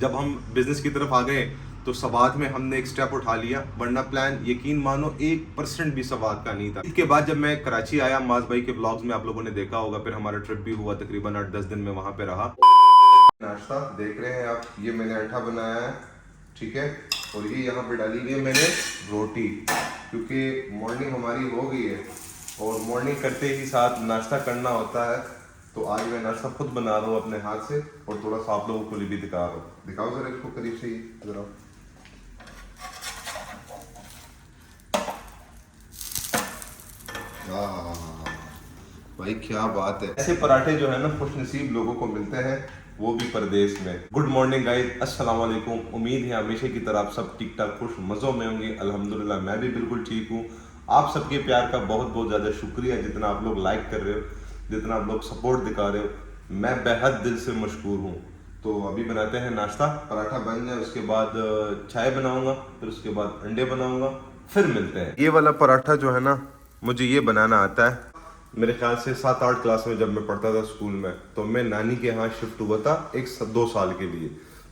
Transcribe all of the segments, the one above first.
जब हम बिजनेस की तरफ आ गए तो सवाद में हमने एक स्टेप उठा लिया, वरना प्लान यकीन मानो 1% भी सवाद का नहीं था। इसके बाद जब मैं कराची आया, माज भाई के व्लॉग्स में आप लोगों ने देखा होगा, फिर हमारा ट्रिप भी हुआ, तकरीबन 8-10 दिन में वहाँ पे रहा। नाश्ता देख रहे हैं आप, ये मैंने आटा बनाया है, ठीक है, और ये यहाँ पे डाली हुई है मैंने रोटी, क्योंकि मॉर्निंग हमारी हो गई है और मॉर्निंग करते ही साथ नाश्ता करना होता है। तो आज मैं नाश्ता खुद बना रहा हूँ अपने हाथ से और थोड़ा सा आप लोगों को भी दिखा रहा हूँ। दिखाओ जरा इसको करीब से, जरा भाई क्या बात है। ऐसे पराठे जो है ना खुश नसीब लोगों को मिलते हैं, वो भी परदेश में। गुड मॉर्निंग गाइस, अस्सलाम वालेकुम। उम्मीद है हमेशा की तरह आप सब ठीक ठाक खुश मज़ों में होंगे। अल्हम्दुलिल्लाह मैं भी बिल्कुल ठीक हूँ। आप सबके प्यार का बहुत बहुत ज़्यादा शुक्रिया, जितना आप लोग लाइक कर रहे हो, जितना आप लोग सपोर्ट दिखा रहे हो, मैं बेहद दिल से मशकूर हूँ। तो अभी बनाते हैं नाश्ता, पराठा बन जाए उसके बाद चाय बनाऊंगा, फिर उसके बाद अंडे बनाऊंगा, फिर मिलते हैं। ये वाला पराठा जो है ना मुझे ये बनाना आता है। मेरे ख्याल से 7-8 क्लास में जब मैं पढ़ता था स्कूल में, तो मैं नानी के यहाँ शिफ्ट हुआ था 1-2 साल के लिए,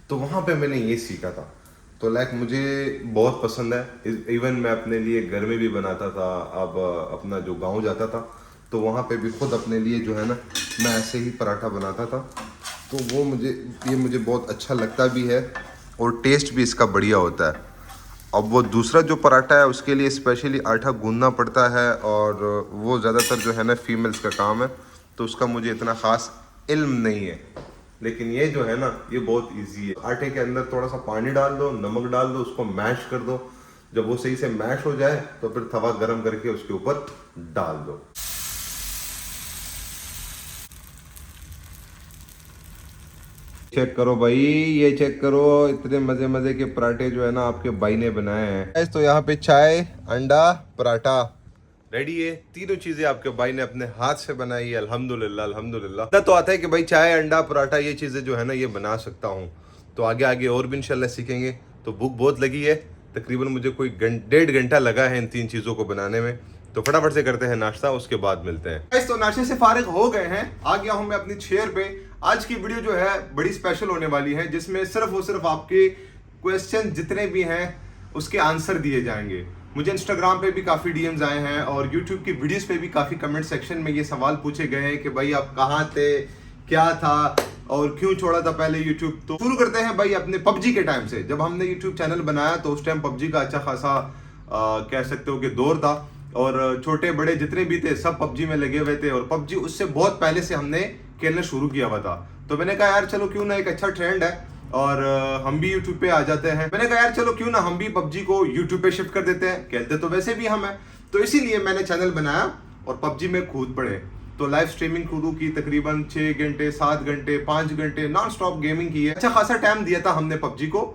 तो वहाँ पे मैंने ये सीखा था। तो लाइक मुझे बहुत पसंद है। इवन मैं अपने लिए घर में भी बनाता था। अब अपना जो गांव जाता था तो वहाँ पे भी खुद अपने लिए जो है ना मैं ऐसे ही पराठा बनाता था। तो वो मुझे बहुत अच्छा लगता भी है और टेस्ट भी इसका बढ़िया होता है। अब वो दूसरा जो पराठा है उसके लिए स्पेशली आटा गूंदना पड़ता है और वो ज़्यादातर जो है ना फीमेल्स का काम है, तो उसका मुझे इतना ख़ास इल्म नहीं है। लेकिन ये जो है ना ये बहुत इजी है। आटे के अंदर थोड़ा सा पानी डाल दो, नमक डाल दो, उसको मैश कर दो। जब वो सही से मैश हो जाए तो फिर तवा गरम करके उसके ऊपर डाल दो। चेक करो भाई, ये चेक करो, इतने मजे मजे के पराठे जो है ना आपके भाई ने बनाए हैं। तो यहाँ पे चाय, अंडा, पराठा रेडी है। तीनों चीजें आपके भाई ने अपने हाथ से बनाई है। अल्हम्दुलिल्लाह अल्हम्दुलिल्लाह। तो आता है कि भाई चाय, अंडा, पराठा ये चीजें जो है ना ये बना सकता हूँ। तो आगे आगे और भी इंशाल्लाह सीखेंगे। तो भूख बहुत लगी है, तकरीबन मुझे कोई 1.5 घंटा लगा है इन 3 चीजों को बनाने में। तो फटाफट से करते हैं नाश्ता, उसके बाद मिलते हैं। तो नाश्ते से फारिग हो गए हैं, आ गया हूं मैं अपनी चेयर पे। आज की वीडियो जो है बड़ी स्पेशल होने वाली है, जिसमें सिर्फ और सिर्फ आपके क्वेश्चन जितने भी हैं उसके आंसर दिए जाएंगे। मुझे इंस्टाग्राम पे भी काफ़ी डीएम्स आए हैं और यूट्यूब की वीडियोस पे भी काफ़ी कमेंट सेक्शन में ये सवाल पूछे गए हैं कि भाई आप कहाँ थे, क्या था और क्यों छोड़ा था पहले यूट्यूब। तो शुरू करते हैं भाई अपने पबजी के टाइम से। जब हमने यूट्यूब चैनल बनाया तो उस टाइम पबजी का अच्छा खासा कह सकते हो कि दौर था और छोटे बड़े जितने भी थे सब पबजी में लगे हुए थे और पबजी उससे बहुत पहले से हमने खेलना शुरू किया हुआ था। तो मैंने कहा यार चलो क्यों ना, एक अच्छा ट्रेंड है और हम भी यूट्यूब पे आ जाते हैं। मैंने कहा यार चलो क्यों ना हम भी पबजी को यूट्यूब पे शिफ्ट कर देते हैं, खेलते तो वैसे भी हम हैं। तो इसीलिए मैंने चैनल बनाया और पबजी में कूद पड़े। तो लाइव स्ट्रीमिंग शुरू की, तकरीबन 6 घंटे 7 घंटे 5 घंटे नॉन स्टॉप गेमिंग की है। अच्छा खासा टाइम दिया था हमने पबजी को।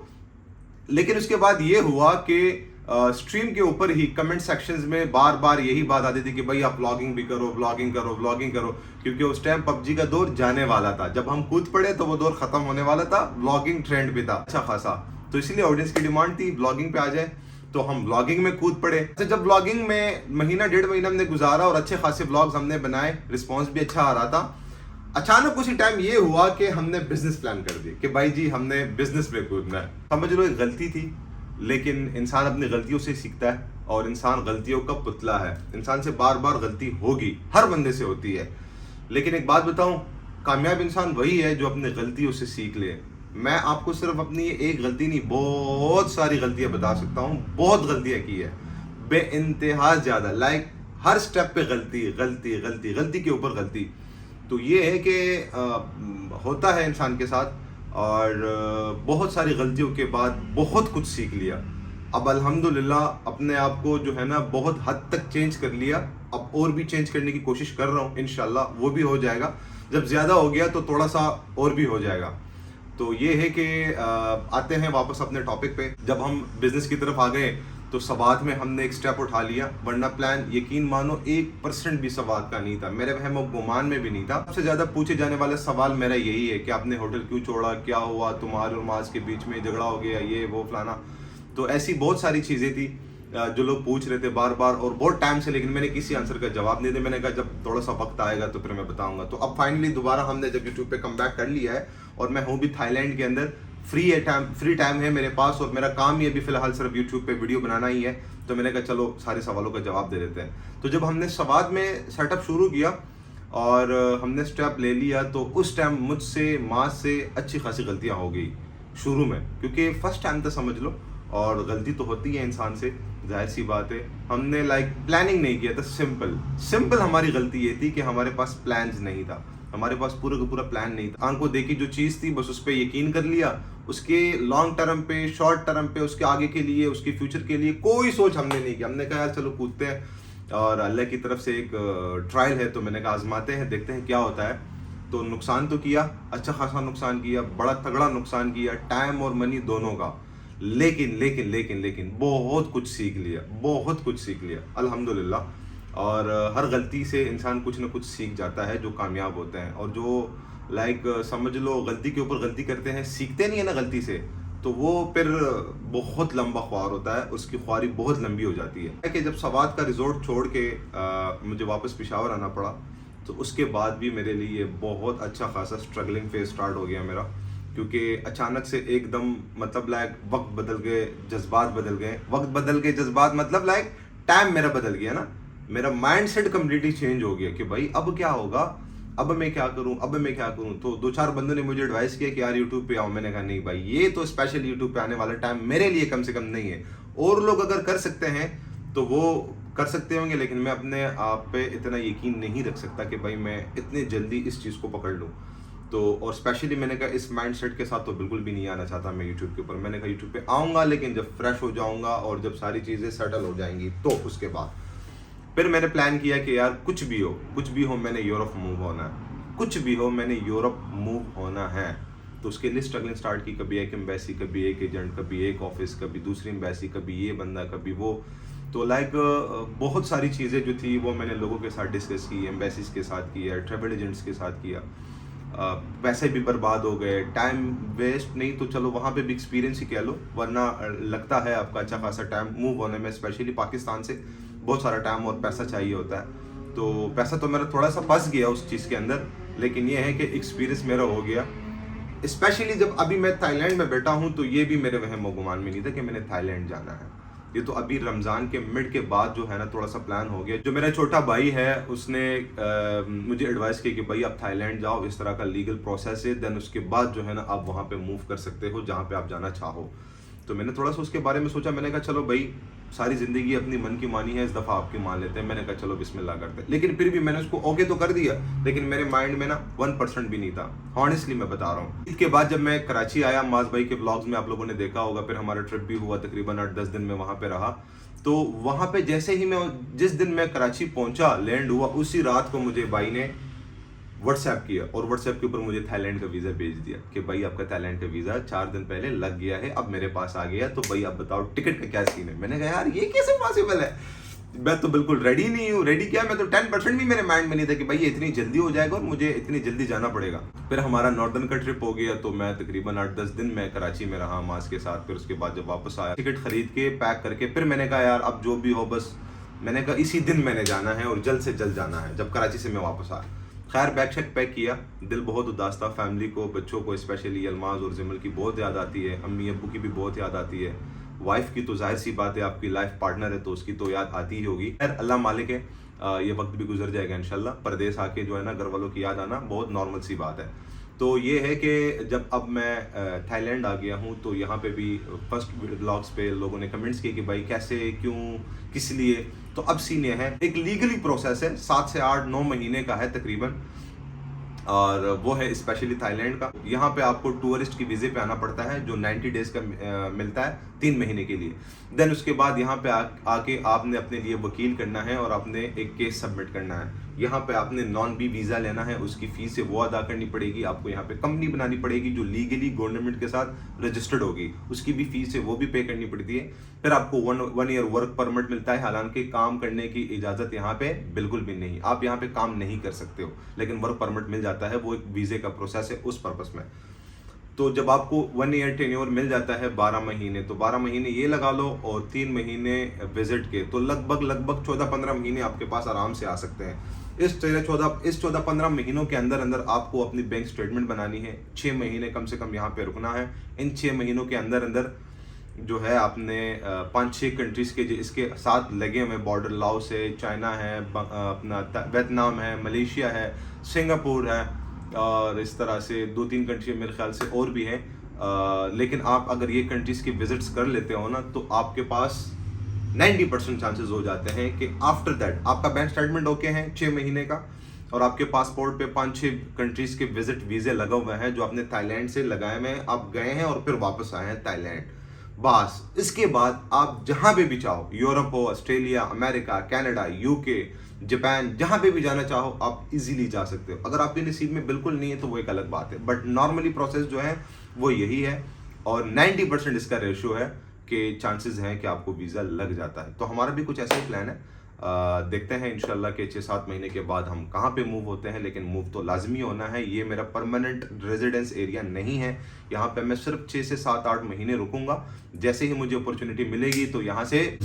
लेकिन उसके बाद ये हुआ कि स्ट्रीम के ऊपर ही कमेंट सेक्शंस में बार बार यही बात आती थी कि भाई आप व्लॉगिंग भी करो, व्लॉगिंग करो, व्लॉगिंग करो, क्योंकि उस टाइम पबजी का दौर जाने वाला था। जब हम कूद पड़े तो वो दौर खत्म होने वाला था, व्लॉगिंग ट्रेंड भी था अच्छा खासा। तो इसलिए ऑडियंस की डिमांड थी व्लॉगिंग पे आ जाए, तो हम व्लॉगिंग में कूद पड़े। तो जब व्लॉगिंग में महीना 1.5 महीना हमने गुजारा और अच्छे खासे व्लॉग्स हमने बनाए, रिस्पॉन्स भी अच्छा आ रहा था। अचानक उसी टाइम ये हुआ कि हमने बिजनेस प्लान कर दिया कि भाई जी हमने बिजनेस में कूदना है। समझ लो एक गलती थी, लेकिन इंसान अपनी गलतियों से सीखता है और इंसान गलतियों का पुतला है। इंसान से बार बार गलती होगी, हर बंदे से होती है। लेकिन एक बात बताऊं, कामयाब इंसान वही है जो अपनी गलतियों से सीख ले। मैं आपको सिर्फ अपनी एक गलती नहीं, बहुत सारी गलतियां बता सकता हूं। बहुत गलतियां की है, बेइंतहा ज्यादा, लाइक हर स्टेप पे गलती गलती गलती गलती के ऊपर गलती। तो ये है कि होता है इंसान के साथ और बहुत सारी गलतियों के बाद बहुत कुछ सीख लिया। अब अल्हम्दुलिल्लाह अपने आप को जो है ना बहुत हद तक चेंज कर लिया। अब और भी चेंज करने की कोशिश कर रहा हूँ, इंशाल्लाह वो भी हो जाएगा। जब ज़्यादा हो गया तो थोड़ा सा और भी हो जाएगा। तो ये है कि आते हैं वापस अपने टॉपिक पे। जब हम बिज़नेस की तरफ आ गए तो सवाद में हमने एक स्टेप उठा लिया, वरना प्लान यकीन मानो 1% भी सवाद का नहीं था, मेरे वहम और गुमान में भी नहीं था। सबसे ज़्यादा पूछे जाने वाला सवाल मेरा यही है कि आपने होटल क्यों छोड़ा, क्या हुआ, तुम्हारे और माज के बीच में झगड़ा हो गया, ये वो फलाना। तो ऐसी बहुत सारी चीज़ें थी जो लोग पूछ रहे थे बार बार और बहुत टाइम से, लेकिन मैंने किसी आंसर का जवाब नहीं दिया। मैंने कहा जब थोड़ा सा वक्त आएगा तो फिर मैं बताऊंगा। तो अब फाइनली दोबारा हमने जब यूट्यूब पे कम बैक कर लिया है और मैं हूँ भी थाईलैंड के अंदर, फ्री टाइम है मेरे पास और मेरा काम ही अभी फिलहाल सिर्फ यूट्यूब पे वीडियो बनाना ही है, तो मैंने कहा चलो सारे सवालों का जवाब दे देते हैं। तो जब हमने सवाद में सेटअप शुरू किया और हमने स्टेप ले लिया, तो उस टाइम मुझसे माँ से अच्छी खासी गलतियाँ हो गई शुरू में, क्योंकि फर्स्ट टाइम तो समझ लो, और गलती तो होती है इंसान से, जाहिर सी बात है। हमने प्लानिंग नहीं किया था। सिंपल हमारी गलती ये थी कि हमारे पास प्लान्स नहीं था, हमारे पास पूरा का पूरा प्लान नहीं था। आंखों देखी जो चीज़ थी बस उस पर यकीन कर लिया, उसके लॉन्ग टर्म पे, शॉर्ट टर्म पे, उसके आगे के लिए, उसके फ्यूचर के लिए कोई सोच हमने नहीं की। हमने कहा यार चलो कूदते हैं, और अल्लाह की तरफ से एक ट्रायल है, तो मैंने कहा आजमाते हैं, देखते हैं क्या होता है। तो नुकसान तो किया, अच्छा खासा नुकसान किया, बड़ा तगड़ा नुकसान किया, टाइम और मनी दोनों का। लेकिन लेकिन लेकिन लेकिन बहुत कुछ सीख लिया अल्हम्दुलिल्लाह। और हर गलती से इंसान कुछ ना कुछ सीख जाता है, जो कामयाब होते हैं। और जो समझ लो गलती के ऊपर गलती करते हैं, सीखते नहीं है ना गलती से, तो वो फिर बहुत लंबा ख्वार होता है, उसकी ख्वारी बहुत लंबी हो जाती है। कि जब सवाद का रिजॉर्ट छोड़ के मुझे वापस पेशावर आना पड़ा, तो उसके बाद भी मेरे लिए बहुत अच्छा खासा स्ट्रगलिंग फेज स्टार्ट हो गया मेरा, क्योंकि अचानक से एकदम वक्त बदल गए, जज्बात बदल गए। वक्त बदल गए, जज्बात टाइम मेरा बदल गया ना, मेरा माइंड सेट कम्प्लीटली चेंज हो गया कि भाई अब क्या होगा, अब मैं क्या करूं। तो 2-4 बंदों ने मुझे एडवाइस किया कि यार यूट्यूब पे आओ। मैंने कहा नहीं भाई, ये तो स्पेशल यूट्यूब पे आने वाला टाइम मेरे लिए कम से कम नहीं है। और लोग अगर कर सकते हैं तो वो कर सकते होंगे, लेकिन मैं अपने आप पे इतना यकीन नहीं रख सकता कि भाई मैं इतने जल्दी इस चीज़ को पकड़ लूँ। तो और स्पेशली मैंने कहा इस माइंड सेट के साथ तो बिल्कुल भी नहीं आना चाहता मैं यूट्यूब के ऊपर। मैंने कहा यूट्यूब पे आऊँगा, लेकिन जब फ्रेश हो जाऊँगा और जब सारी चीज़ें सेटल हो जाएंगी, तो उसके बाद फिर मैंने प्लान किया कि यार कुछ भी हो मैंने यूरोप मूव होना है। तो उसके लिए स्ट्रगलिंग स्टार्ट की, कभी एक एम्बेसी, कभी एक एजेंट, कभी एक ऑफिस, कभी दूसरी एम्बेसी, कभी ये बंदा, कभी वो। तो बहुत सारी चीज़ें जो थी वो मैंने लोगों के साथ डिस्कस की, एम्बेसीज के साथ किया, ट्रैवल एजेंट्स के साथ किया। पैसे भी बर्बाद हो गए, टाइम वेस्ट नहीं तो चलो वहाँ पे भी एक्सपीरियंस ही कह लो, वरना लगता है आपका अच्छा खासा टाइम मूव होने में, स्पेशली पाकिस्तान से बहुत सारा टाइम और पैसा चाहिए होता है। तो पैसा तो मेरा थोड़ा सा फंस गया उस चीज़ के अंदर, लेकिन ये है कि एक्सपीरियंस मेरा हो गया। स्पेशली जब अभी मैं थाईलैंड में बैठा हूँ, तो ये भी मेरे वहम गुमान में नहीं था कि मैंने थाईलैंड जाना है। ये तो अभी रमज़ान के मिड के बाद जो है ना थोड़ा सा प्लान हो गया। जो मेरा छोटा भाई है उसने मुझे एडवाइस की कि भाई आप थाईलैंड जाओ, इस तरह का लीगल प्रोसेस है, देन उसके बाद जो है ना आप वहाँ पे मूव कर सकते हो जहाँ पे आप जाना चाहो। तो मैंने थोड़ा सा उसके बारे में सोचा, मैंने कहा चलो भाई सारी ज़िंदगी अपनी मन की मानी है, इस दफ़ा आपकी मान लेते हैं। मैंने कहा चलो बिस्मिल्लाह करते हैं। लेकिन फिर भी मैंने उसको ओके तो कर दिया, लेकिन मेरे माइंड में ना 1% भी नहीं था, हॉनेस्टली मैं बता रहा हूँ। ईद के बाद जब मैं कराची आया, माज भाई के व्लॉग्स में आप लोगों ने देखा होगा, फिर हमारा ट्रिप भी हुआ, तकरीबन 8-10 दिन में वहाँ पे रहा। तो वहाँ पे जैसे ही जिस दिन मैं कराची पहुँचा, लैंड हुआ, उसी रात को मुझे भाई ने व्हाट्सएप किया, और व्हाट्सएप के ऊपर मुझे थाईलैंड का वीज़ा भेज दिया कि भाई आपका थाईलैंड का वीज़ा 4 दिन पहले लग गया है, अब मेरे पास आ गया, तो भाई आप बताओ टिकट का क्या सीन है। मैंने कहा यार ये कैसे पॉसिबल है, मैं तो बिल्कुल रेडी नहीं हूँ। रेडी क्या, मैं तो 10% भी मेरे माइंड में नहीं था कि भाई ये इतनी जल्दी हो जाएगा और मुझे इतनी जल्दी जाना पड़ेगा। फिर हमारा नॉर्दर्न का ट्रिप हो गया, तो मैं तकरीबन 8-10 दिन मैं कराची में रहा मास के साथ। फिर उसके बाद जब वापस आया, टिकट खरीद के पैक करके, फिर मैंने कहा यार अब जो भी हो, बस मैंने कहा इसी दिन मैंने जाना है और जल्द से जल्द जाना है, जब कराची से मैं वापस आया। खैर बैग शैग पैक किया, दिल बहुत उदास था। फैमिली को, बच्चों को, स्पेशली अलमाज और जिमल की बहुत याद आती है, अम्मी अब्बू की भी बहुत याद आती है, वाइफ की तो जाहिर सी बात है, आपकी लाइफ पार्टनर है तो उसकी तो याद आती ही होगी। खैर अल्लाह मालिक है, ये वक्त भी गुजर जाएगा इंशाल्लाह। परदेश आके जो है ना घर वालों की याद आना बहुत नॉर्मल सी बात है। तो ये है कि जब अब मैं थाईलैंड आ गया हूँ, तो यहाँ पे भी फर्स्ट व्लॉग्स पे लोगों ने कमेंट्स किए कि भाई कैसे, क्यों, किस लिए। तो अब सीन ये है, एक लीगली प्रोसेस है, 7 से 8-9 महीने का है तकरीबन, और वो है स्पेशली थाईलैंड का। यहाँ पे आपको टूरिस्ट की वीज़े पे आना पड़ता है, जो 90 डेज़ का मिलता है 3 महीने के लिए। देन उसके बाद यहाँ पे आके आपने अपने लिए वकील करना है और आपने एक केस सबमिट करना है। यहाँ पे आपने नॉन बी वीज़ा लेना है, उसकी फ़ीस है वो अदा करनी पड़ेगी। आपको यहाँ पे कंपनी बनानी पड़ेगी जो लीगली गवर्नमेंट के साथ रजिस्टर्ड होगी, उसकी भी फ़ीस है वो भी पे करनी पड़ती है। फिर आपको वन ईयर वर्क परमिट मिलता है, हालांकि काम करने की इजाज़त यहाँ पे बिल्कुल भी नहीं, आप यहाँ पे काम नहीं कर सकते हो, लेकिन वर्क परमिट मिल जाता है, वो एक वीज़े का प्रोसेस है उस पर्पस में। तो जब आपको 1 ईयर टेन्योर मिल जाता है 12 महीने, तो 12 महीने ये लगा लो और 3 महीने विजिट के, तो लगभग 14-15 महीने आपके पास आराम से आ सकते हैं। इस 14-15 महीनों के अंदर अंदर आपको अपनी बैंक स्टेटमेंट बनानी है। 6 महीने कम से कम यहाँ पे रुकना है। इन 6 महीनों के अंदर अंदर जो है आपने 5-6 कंट्रीज के इसके साथ लगे हुए बॉर्डर, लाओस है, चाइना है, अपना वियतनाम है, मलेशिया है, सिंगापुर है, और इस तरह से 2-3 कंट्री मेरे ख्याल से और भी हैं। लेकिन आप अगर ये कंट्रीज की विजिट्स कर लेते हो ना, तो आपके पास 90% चांसेस हो जाते हैं कि आफ्टर दैट आपका बैंक स्टेटमेंट ओके है 6 महीने का, और आपके पासपोर्ट पे 5-6 कंट्रीज के विजिट वीजे लगे हुए हैं जो आपने थाईलैंड से लगाए हुए हैं, आप गए हैं और फिर वापस आए हैं थाईलैंड। बस इसके बाद आप जहां पे भी चाहो, यूरोप हो, Australia, America, Canada, UK, Japan, जहां पे भी जाना चाहो आप इजीली जा सकते हो। अगर आपके नसीब में बिल्कुल नहीं है तो वो एक अलग बात है, बट नॉर्मली प्रोसेस जो है वो यही है, और 90% इसका रेशियो है कि चांसेस हैं कि आपको वीज़ा लग जाता है। तो हमारा भी कुछ ऐसा ही प्लान है। देखते हैं इंशाल्लाह कि 6-7 महीने के बाद हम कहाँ पे मूव होते हैं, लेकिन मूव तो लाजमी होना है। ये मेरा परमानेंट रेजिडेंस एरिया नहीं है, यहाँ पे मैं सिर्फ 6 से 7-8 महीने रुकूंगा। जैसे ही मुझे अपॉर्चुनिटी मिलेगी तो यहाँ से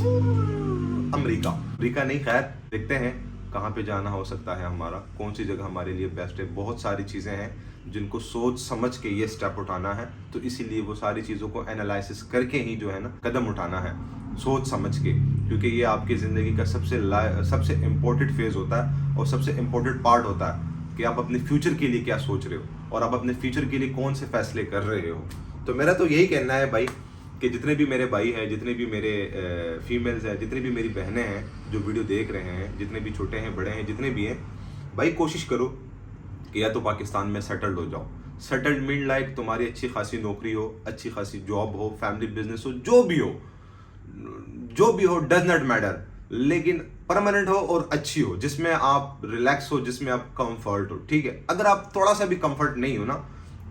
अमेरिका नहीं, खैर देखते हैं कहाँ पे जाना हो सकता है हमारा, कौन सी जगह हमारे लिए बेस्ट है। बहुत सारी चीज़ें हैं जिनको सोच समझ के ये स्टेप उठाना है, तो इसीलिए वो सारी चीज़ों को एनालिसिस करके ही जो है ना कदम उठाना है, सोच समझ के, क्योंकि ये आपकी ज़िंदगी का सबसे इम्पोर्टेंट फेज़ होता है और सबसे इम्पोर्टेंट पार्ट होता है कि आप अपने फ्यूचर के लिए क्या सोच रहे हो और आप अपने फ्यूचर के लिए कौन से फैसले कर रहे हो। तो मेरा तो यही कहना है भाई कि जितने भी मेरे भाई हैं, जितने भी मेरे फीमेल्स हैं, जितनी भी मेरी बहनें हैं जो वीडियो देख रहे हैं, जितने भी छोटे हैं बड़े हैं, जितने भी हैं भाई, कोशिश करो कि या तो पाकिस्तान में सेटल्ड हो जाओ। सेटल्ड मीन लाइक तुम्हारी अच्छी खासी नौकरी हो, अच्छी खासी जॉब हो, फैमिली बिजनेस हो, जो भी हो डज नॉट मैटर, लेकिन परमानेंट हो और अच्छी हो, जिसमें आप रिलैक्स हो, जिसमें आप कंफर्ट हो। ठीक है, अगर आप थोड़ा सा भी कंफर्ट नहीं हो ना,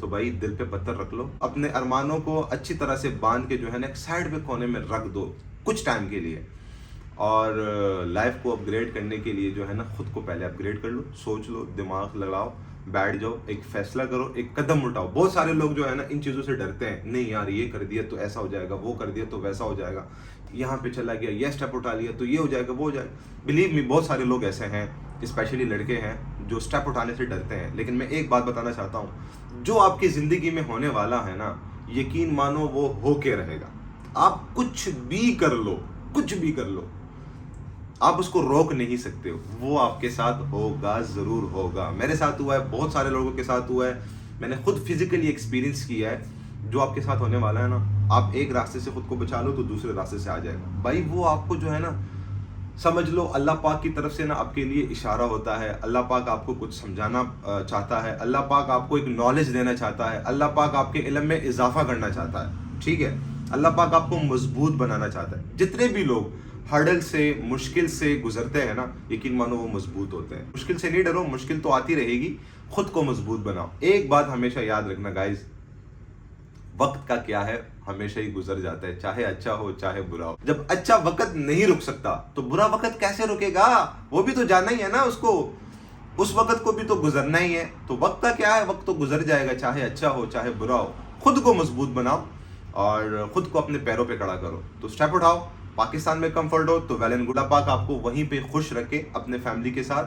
तो भाई दिल पे पत्थर रख लो, अपने अरमानों को अच्छी तरह से बांध के जो है ना एक साइड पे कोने में रख दो कुछ टाइम के लिए, और लाइफ को अपग्रेड करने के लिए जो है ना खुद को पहले अपग्रेड कर लो, सोच लो, दिमाग लगाओ, बैठ जाओ, एक फैसला करो, एक कदम उठाओ। बहुत सारे लोग जो है ना इन चीज़ों से डरते हैं, नहीं यार ये कर दिया तो ऐसा हो जाएगा, वो कर दिया तो वैसा हो जाएगा, यहाँ पे चला गया, ये स्टेप उठा लिया तो ये हो जाएगा, वो हो जाएगा। बिलीव मी, बहुत सारे लोग ऐसे हैं, स्पेशली लड़के हैं जो स्टेप उठाने से डरते हैं। लेकिन मैं एक बात बताना चाहता हूँ, जो आपकी ज़िंदगी में होने वाला है ना, यकीन मानो वो होके रहेगा। आप कुछ भी कर लो, कुछ भी कर लो, आप उसको रोक नहीं सकते हो, वो आपके साथ होगा, ज़रूर होगा। मेरे साथ हुआ है, बहुत सारे लोगों के साथ हुआ है, मैंने खुद फिजिकली एक्सपीरियंस किया है। जो आपके साथ होने वाला है ना, आप एक रास्ते से खुद को बचा लो तो दूसरे रास्ते से आ जाएगा भाई। वो आपको जो है ना, समझ लो अल्लाह पाक की तरफ से ना आपके लिए इशारा होता है। अल्लाह पाक आपको कुछ समझाना चाहता है, अल्लाह पाक आपको एक नॉलेज देना चाहता है, अल्लाह पाक आपके इल्म में इजाफा करना चाहता है। ठीक है, अल्लाह पाक आपको मजबूत बनाना चाहता है। जितने भी लोग हर्डल से, मुश्किल से गुजरते हैं ना, यकीन मानो वो मजबूत होते हैं। मुश्किल से नहीं डरो, मुश्किल तो आती रहेगी, खुद को मजबूत बनाओ। एक बात हमेशा याद रखना गाइज, वक्त का क्या है, हमेशा ही गुजर जाता है, चाहे अच्छा हो चाहे बुरा हो। जब अच्छा वक्त नहीं रुक सकता तो बुरा वक्त कैसे रुकेगा? वो भी तो जाना ही है ना उसको, उस वक्त को भी तो गुजरना ही है। तो वक्त का क्या है, वक्त तो गुजर जाएगा, चाहे अच्छा हो चाहे बुरा हो। खुद को मजबूत बनाओ और खुद को अपने पैरों पे खड़ा करो। तो स्टेप उठाओ, पाकिस्तान में कंफर्ट हो तो वेल एंड गुड, पाक आपको वहीं पे खुश रखे, अपने फैमिली के साथ,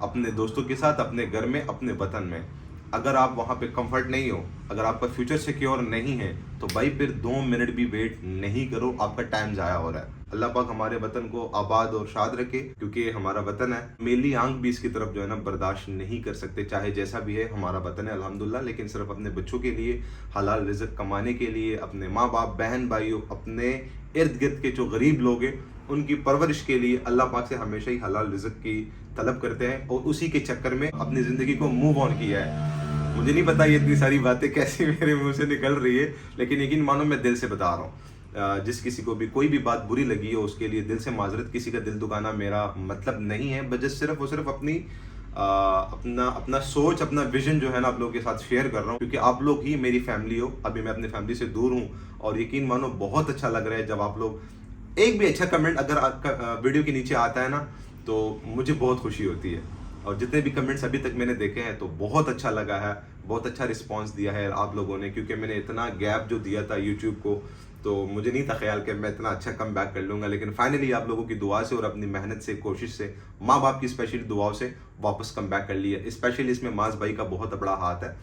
अपने दोस्तों के साथ, अपने घर में, अपने वतन में। अगर आप वहाँ पे कंफर्ट नहीं हो, अगर आपका फ्यूचर सिक्योर नहीं है, तो भाई फिर 2 मिनट भी वेट नहीं करो, आपका टाइम जाया हो रहा है। अल्लाह पाक हमारे वतन को आबाद और शाद रखे, क्योंकि ये हमारा वतन है। मेली आंख भी इसकी तरफ जो है ना बर्दाश्त नहीं कर सकते, चाहे जैसा भी है, हमारा वतन है अल्हम्दुलिल्लाह। लेकिन सिर्फ अपने बच्चों के लिए, हलाल रिज़्क कमाने के लिए, अपने माँ बाप, बहन भाइयों, अपने इर्द गिर्द के जो गरीब लोग हैं उनकी परवरिश के लिए अल्लाह पाक से हमेशा ही हलाल रिज़्क की तलब करते हैं, और उसी के चक्कर में अपनी ज़िंदगी को मूव ऑन किया है। मुझे नहीं पता ये इतनी सारी बातें कैसी मेरे मुंह से निकल रही है, लेकिन यकीन मानो मैं दिल से बता रहा हूँ। जिस किसी को भी कोई भी बात बुरी लगी हो उसके लिए दिल से माजरत, किसी का दिल दुखाना मेरा मतलब नहीं है। बस सिर्फ और सिर्फ अपना सोच, अपना विजन जो है ना आप लोगों के साथ शेयर कर रहा हूँ, क्योंकि आप लोग ही मेरी फैमिली हो। अभी मैं अपनी फैमिली से दूर हूँ, और यकीन मानो बहुत अच्छा लग रहा है जब आप लोग एक भी अच्छा कमेंट अगर वीडियो के नीचे आता है ना, तो मुझे बहुत खुशी होती है। और जितने भी कमेंट्स अभी तक मैंने देखे हैं तो बहुत अच्छा लगा है, बहुत अच्छा रिस्पांस दिया है आप लोगों ने, क्योंकि मैंने इतना गैप जो दिया था यूट्यूब को, तो मुझे नहीं था ख्याल कि मैं इतना अच्छा कम बैक कर लूँगा, लेकिन फाइनली आप लोगों की दुआ से और अपनी मेहनत से, कोशिश से, माँ बाप की स्पेशली दुआओं से वापस कम बैक कर लिया। स्पेशली इसमें माज भाई का बहुत बड़ा हाथ है।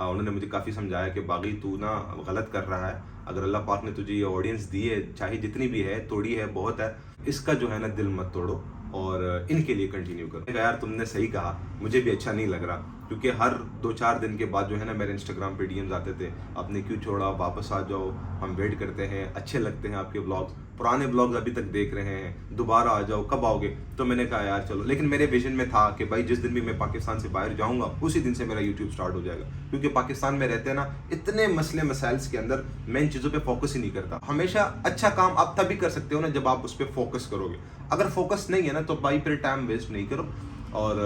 उन्होंने मुझे काफ़ी समझाया कि बागी तू ना गलत कर रहा है, अगर अल्लाह पाक ने तुझे ये ऑडियंस दी है, चाहे जितनी भी है, तोड़ी है बहुत है, इसका जो है ना दिल मत तोड़ो और इनके लिए कंटिन्यू करो। यार तुमने सही कहा, मुझे भी अच्छा नहीं लग रहा, क्योंकि हर 2-4 दिन के बाद जो है ना मेरे इंस्टाग्राम पे डीएम्स आते थे, आपने क्यों छोड़ा, वापस आ जाओ, हम वेट करते हैं, अच्छे लगते हैं आपके ब्लॉग्स, पुराने ब्लॉग्स अभी तक देख रहे हैं, दोबारा आ जाओ, कब आओगे। तो मैंने कहा यार चलो, लेकिन मेरे विजन में था कि भाई जिस दिन भी मैं पाकिस्तान से बाहर जाऊंगा उसी दिन से मेरा यूट्यूब स्टार्ट हो जाएगा, क्योंकि पाकिस्तान में रहते हैं ना इतने मसले मसाइल्स के अंदर मैं इन चीज़ों पे फोकस ही नहीं करता। हमेशा अच्छा काम आप तभी कर सकते हो ना जब आप उस पर फोकस करोगे, अगर फोकस नहीं है ना तो भाई फिर टाइम वेस्ट नहीं करो और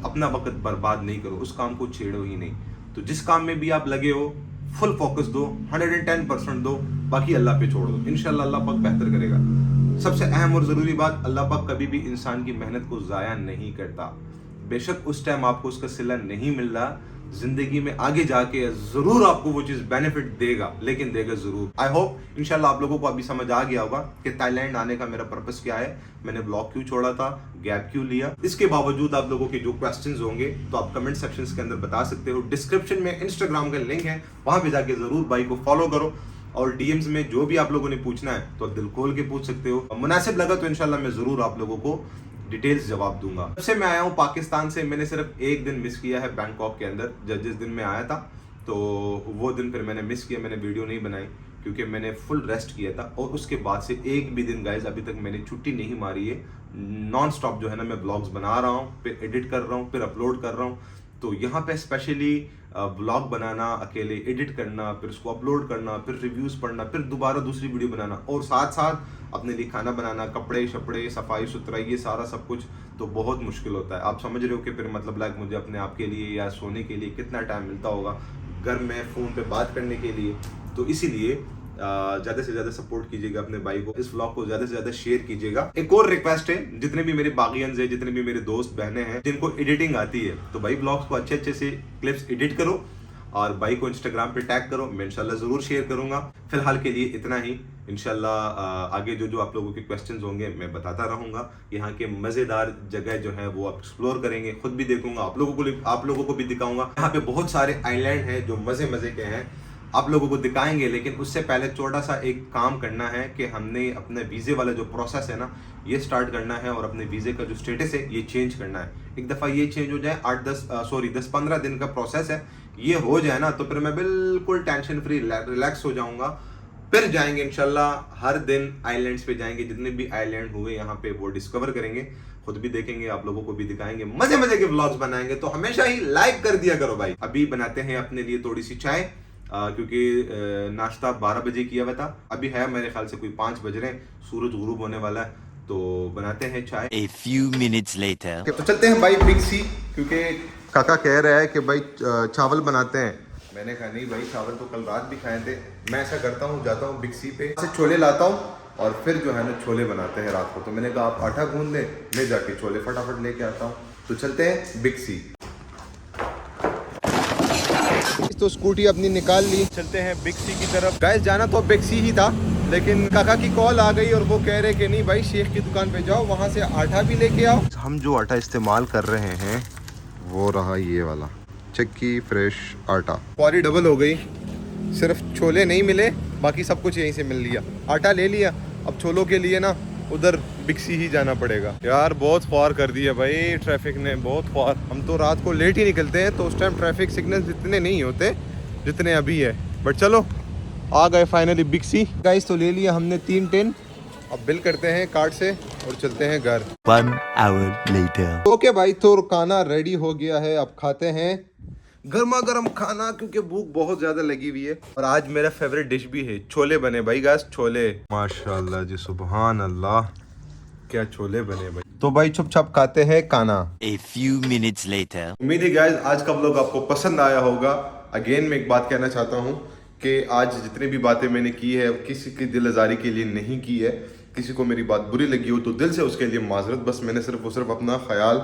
अपना वक्त बर्बाद नहीं करो, उस काम को छेड़ो ही नहीं। तो जिस काम में भी आप लगे हो फुल फोकस दो, 110% दो, बाकी अल्लाह पे छोड़ दो, इंशाल्लाह अल्लाह पाक बेहतर करेगा। सबसे अहम और ज़रूरी बात, अल्लाह पाक कभी भी इंसान की मेहनत को ज़ाया नहीं करता। बेशक उस टाइम आपको उसका सिला नहीं मिल रहा, जिंदगी में आगे जाके जरूर आपको वो चीज बेनिफिट देगा, लेकिन देगा जरूर। आई होप इंशाल्लाह आप लोगों को अभी समझ आ गया होगा कि थाईलैंड आने का मेरा पर्पस क्या है, मैंने ब्लॉग क्यों छोड़ा था, गैप क्यों लिया। इसके बावजूद आप लोगों के जो क्वेश्चंस होंगे तो आप कमेंट सेक्शंस के अंदर बता सकते हो। डिस्क्रिप्शन में इंस्टाग्राम का लिंक है, वहां पे जाके जरूर भाई को फॉलो करो और डीएम्स में जो भी आप लोगों ने पूछना है तो दिल खोल के पूछ सकते हो। मुनासिब लगा तो इंशाल्लाह मैं जरूर आप लोगों को डिटेल्स जवाब दूंगा। जब से मैं आया हूँ पाकिस्तान से, मैंने सिर्फ एक दिन मिस किया है बैंकॉक के अंदर, जिस दिन मैं आया था तो वो दिन फिर मैंने मिस किया, मैंने वीडियो नहीं बनाई क्योंकि मैंने फुल रेस्ट किया था। और उसके बाद से एक भी दिन गाइस अभी तक मैंने छुट्टी नहीं मारी है, नॉन स्टॉप जो है ना मैं ब्लॉग्स बना रहा हूँ, फिर एडिट कर रहा हूँ, फिर अपलोड कर रहा हूँ। तो यहाँ पे स्पेशली ब्लॉग बनाना, अकेले एडिट करना, फिर उसको अपलोड करना, फिर रिव्यूज़ पढ़ना, फिर दोबारा दूसरी वीडियो बनाना और साथ साथ अपने लिए खाना बनाना, कपड़े शपड़े, सफाई सुथराई, ये सारा सब कुछ तो बहुत मुश्किल होता है। आप समझ रहे हो कि फिर मतलब लाइक मुझे अपने आप के लिए या सोने के लिए कितना टाइम मिलता होगा, घर में फ़ोन पे बात करने के लिए। तो इसीलिए ज़्यादा से ज़्यादा सपोर्ट कीजिएगा अपने भाई को, इस व्लॉग को ज़्यादा से ज़्यादा शेयर कीजिएगा। एक और रिक्वेस्ट है, जितने भी मेरे बागियंस हैं, जितने भी मेरे दोस्त बहनें हैं जिनको एडिटिंग आती है, तो भाई ब्लॉग्स को अच्छे अच्छे से क्लिप्स एडिट करो और भाई को इंस्टाग्राम पे टैग करो, मैं इंशाल्लाह ज़रूर शेयर करूंगा। फिलहाल के लिए इतना ही, इंशाल्लाह आगे जो जो आप लोगों के क्वेश्चंस होंगे मैं बताता रहूंगा। यहाँ के मज़ेदार जगह जो है वो एक्सप्लोर करेंगे, खुद भी देखूंगा, आप लोगों को भी दिखाऊंगा। यहाँ पे बहुत सारे आइलैंड हैं जो मज़े मज़े के हैं, आप लोगों को दिखाएंगे, लेकिन उससे पहले छोटा सा एक काम करना है कि हमने अपने वीज़े वाला जो प्रोसेस है ना ये स्टार्ट करना है और अपने वीज़े का जो स्टेटस है ये चेंज करना है। एक दफ़ा ये चेंज हो जाए, 10-15 दिन का प्रोसेस है, ये हो जाए ना तो फिर मैं बिल्कुल टेंशन फ्री रिलैक्स हो जाऊंगा। फिर जाएंगे इंशाल्लाह, हर दिन आइलैंड्स पे जाएंगे, जितने भी आइलैंड हुए यहाँ पे वो डिस्कवर करेंगे, खुद भी देखेंगे, आप लोगों को भी दिखाएंगे, मजे मजे के व्लॉग्स बनाएंगे। तो हमेशा ही लाइक कर दिया करो भाई। अभी बनाते हैं अपने लिए थोड़ी सी चाय, क्योंकि नाश्ता 12 बजे किया हुआ था, अभी है मेरे ख्याल से कोई 5 बज रहे हैं, सूरज गुरूब होने वाला है, तो बनाते हैं चाय। A few minutes later. तो चलते हैं भाई बिग सी, क्योंकि काका कह रहा है कि भाई चावल बनाते हैं। मैंने कहा नहीं भाई, चावल तो कल रात भी खाए थे। मैं ऐसा करता हूँ, जाता हूँ बिग सी पे से छोले लाता हूँ और फिर जो है ना छोले बनाते हैं रात को। तो मैंने कहा आप आटा गूंद लें, मैं जाके छोले फटाफट लेके आता हूँ। तो चलते हैं बिग सी। तो स्कूटी अपनी निकाल ली, चलते हैं बिग सी की तरफ। गाइस जाना तो बिग सी ही था, लेकिन काका की कॉल आ गई और वो कह रहे कि नहीं भाई शेख की दुकान पे जाओ, वहाँ से आटा भी लेके आओ। हम जो आटा इस्तेमाल कर रहे हैं वो रहा ये वाला चक्की फ्रेश आटा। क्वारी डबल हो गई, सिर्फ छोले नहीं मिले, बाकी सब कुछ यहीं से मिल लिया। आटा ले लिया, अब छोलों के लिए ना उधर बिग सी ही जाना पड़ेगा। यार बहुत फार कर दिया भाई ट्रैफिक ने, बहुत फार। हम तो रात को लेट ही निकलते हैं तो उस टाइम ट्रैफिक सिग्नल्स इतने नहीं होते जितने अभी है, बट चलो आ गए फाइनली बिग सी। गाइस तो ले लिया हमने 3 टिन, अब बिल करते हैं कार्ड से और चलते हैं घर। 1 hour later. ओके भाई, तो खाना रेडी हो गया है, अब खाते हैं गर्मा गर्म खाना, क्योंकि भूख बहुत ज्यादा लगी हुई है। और आज मेरा फेवरेट डिश भी है, छोले बने भाई गाइस, छोले माशाल्लाह जी, सुभान अल्लाह, क्या छोले बने भाई। तो भाई चुपचाप खाते हैं खाना। A few minutes later. उम्मीद है गाइस आज का व्लॉग आपको पसंद आया होगा। अगेन मैं एक बात कहना चाहता हूँ कि आज जितनी भी बातें मैंने की है किसी की दिल आज़ारी के लिए नहीं की है, किसी को मेरी बात बुरी लगी हो तो दिल से उसके लिए माजरत। बस मैंने सिर्फ अपना ख्याल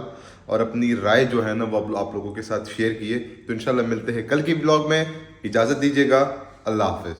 और अपनी राय जो है ना वो आप लोगों के साथ शेयर किए। तो इंशाल्लाह मिलते हैं कल की ब्लॉग में। इजाज़त दीजिएगा। अल्लाह हाफिज़।